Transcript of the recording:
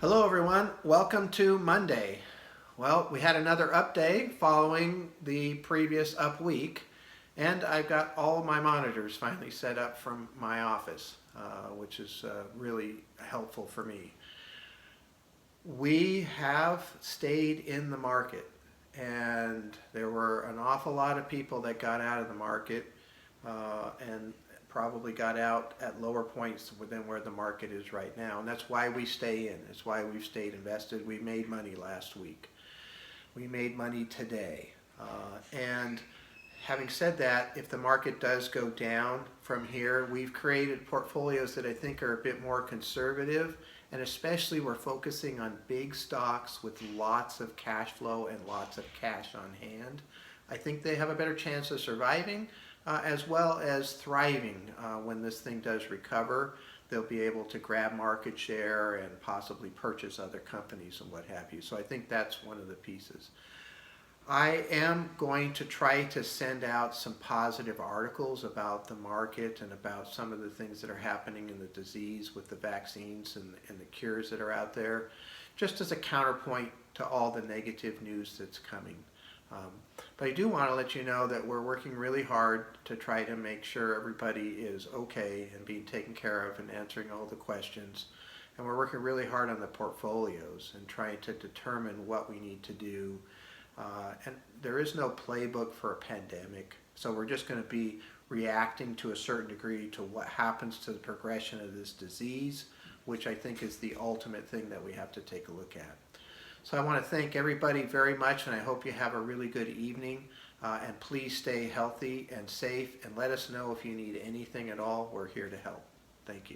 Hello everyone, welcome to Monday. Well, we had another up day following the previous up week, and I've got all of my monitors finally set up from my office, which is really helpful for me. We have stayed in the market, and there were an awful lot of people that got out of the market and probably got out at lower points than where the market is right now. And that's why we stay in. It's why we've stayed invested. We made money last week. We made money today. And having said that, if the market does go down from here, we've created portfolios that I think are a bit more conservative, and especially we're focusing on big stocks with lots of cash flow and lots of cash on hand. I think they have a better chance of surviving as well as thriving when this thing does recover. They'll be able to grab market share and possibly purchase other companies and what have you. So I think that's one of the pieces. I am going to try to send out some positive articles about the market and about some of the things that are happening in the disease with the vaccines and the cures that are out there, just as a counterpoint to all the negative news that's coming. But I do want to let you know that we're working really hard to try to make sure everybody is okay and being taken care of and answering all the questions. And we're working really hard on the portfolios and trying to determine what we need to do. And there is no playbook for a pandemic, so we're just going to be reacting to a certain degree to what happens to the progression of this disease, which I think is the ultimate thing that we have to take a look at. So I want to thank everybody very much, and I hope you have a really good evening. And please stay healthy and safe, and let us know if you need anything at all. We're here to help. Thank you.